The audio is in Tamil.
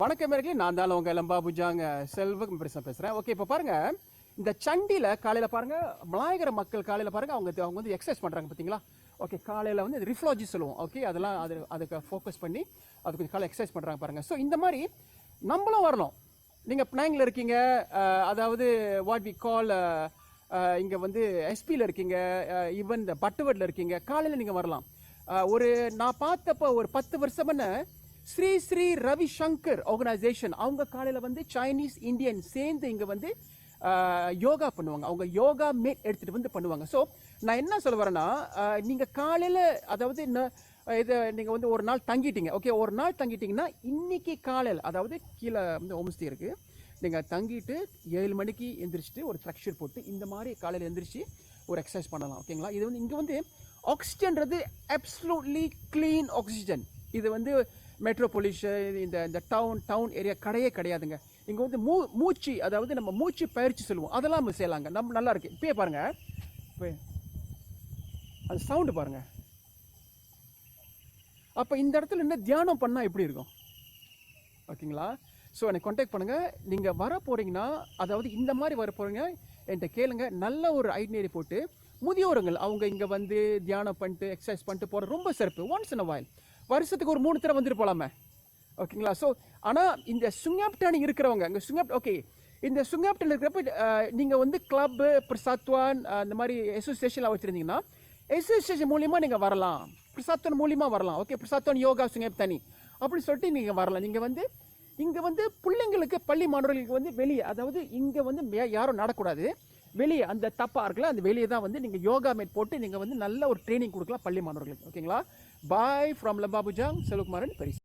வணக்கம் நேயர்களே, நான் தான் உங்கள் லம்பா புஜாங்க செல்வம் பேசுகிறேன். ஓகே, இப்போ பாருங்கள், இந்த சண்டியில் காலையில் பாருங்கள், மலாயகர மக்கள் காலையில் பாருங்கள், அவங்க வந்து எக்ஸசைஸ் பண்ணுறாங்க பார்த்தீங்களா? ஓகே, காலையில் வந்து ரிஃப்ளாஜி சொல்லுவோம். ஓகே, அதெல்லாம் அதுக்கு ஃபோக்கஸ் பண்ணி அதுக்கு கொஞ்சம் காலையில் எக்ஸசைஸ் பண்ணுறாங்க பாருங்கள். ஸோ இந்த மாதிரி நம்மளும் வரணும். நீங்கள் பினாங்கில் இருக்கீங்க, அதாவது வாட் வி கால் இங்கே வந்து எஸ்பியில் இருக்கீங்க, ஈவன் இந்த பட்டுவட்டில் இருக்கீங்க, காலையில் நீங்கள் வரலாம். நான் பார்த்தப்போ ஒரு 10 வருஷமான ஸ்ரீ ஸ்ரீ ரவிசங்கர் ஆர்கனைசேஷன், அவங்க காலையில் வந்து சைனீஸ் இந்தியன் சேர்ந்து இங்கே வந்து யோகா பண்ணுவாங்க. அவங்க யோகா மேட் எடுத்துகிட்டு வந்து பண்ணுவாங்க. ஸோ நான் என்ன சொல்ல வரேன்னா, நீங்கள் காலையில் அதாவது இதை நீங்கள் வந்து ஒரு நாள் தங்கிட்டீங்க. ஓகே, ஒரு நாள் தங்கிட்டீங்கன்னா இன்னைக்கு காலையில், அதாவது கீழே வந்து ஹோம்ஸ்டே இருக்குது, நீங்கள் தங்கிட்டு 7 மணிக்கு எந்திரிச்சிட்டு ஒரு ஃப்ளெக்ஷர் போட்டு இந்த மாதிரி காலையில் எந்திரிச்சு ஒரு எக்ஸசைஸ் பண்ணலாம். ஓகேங்களா? இது வந்து இங்கே வந்து ஆக்சிஜன்றது அப்சல்யூட்லி க்ளீன் ஆக்சிஜன். இது வந்து மெட்ரோபொலிஷன் இந்த டவுன் ஏரியா கிடையாதுங்க. இங்கே வந்து மூச்சு, அதாவது நம்ம மூச்சு பயிற்சி சொல்லுவோம், அதெல்லாம் நம்ம செய்யலாங்க. நம்ம நல்லா இருக்கு. இப்போயே பாருங்கள், இப்போ அது சவுண்டு பாருங்கள். அப்போ இந்த இடத்துல என்ன தியானம் பண்ணால் எப்படி இருக்கும்? ஓகேங்களா? ஸோ எனக்கு கான்டாக்ட் பண்ணுங்கள். நீங்கள் வர போகிறீங்கன்னா, அதாவது இந்த மாதிரி வர போகிறீங்க, என்கிட்ட கேளுங்க. நல்ல ஒரு ஐட்னரி போட்டு முதியோருங்கள் அவங்க இங்கே வந்து தியானம் பண்ணிட்டு எக்ஸசைஸ் பண்ணிட்டு போகிற ரொம்ப சிறப்பு. ஒன்ஸ் இன் அ வைல், வருஷத்துக்கு ஒரு 3 தடவை வந்துட்டு போகலாமே. ஓகேங்களா? ஸோ ஆனால் இந்த சுங்யாப்டானி இருக்கிறவங்க, இங்கே ஓகே, இந்த சுங்யாப்டான் இருக்கிறப்ப நீங்கள் வந்து கிளப்பு பிரசாத்வான் இந்த மாதிரி அசோசியேஷன்லாம் வச்சுருந்தீங்கன்னா, அசோசியேஷன் மூலியமாக நீங்கள் வரலாம், பிரசாத்வான் மூலியமாக வரலாம். ஓகே, பிரசாத்வான் யோகா சுங்யாப்டானி அப்படின்னு சொல்லிட்டு நீங்கள் வரலாம். நீங்கள் வந்து இங்கே வந்து பிள்ளைங்களுக்கு, பள்ளி மாணவர்களுக்கு வந்து வெளியே, அதாவது இங்கே வந்து யாரும் நடக்கூடாது, வெளியே அந்த தப்பாக இருக்குல்ல, அந்த வெளியே தான் வந்து நீங்கள் யோகா மேட் போட்டு நீங்கள் வந்து நல்ல ஒரு ட்ரைனிங் கொடுக்கலாம் பள்ளி மாணவர்களுக்கு. ஓகேங்களா? Bye from Lembah Bujang, Selvakumaran, berries.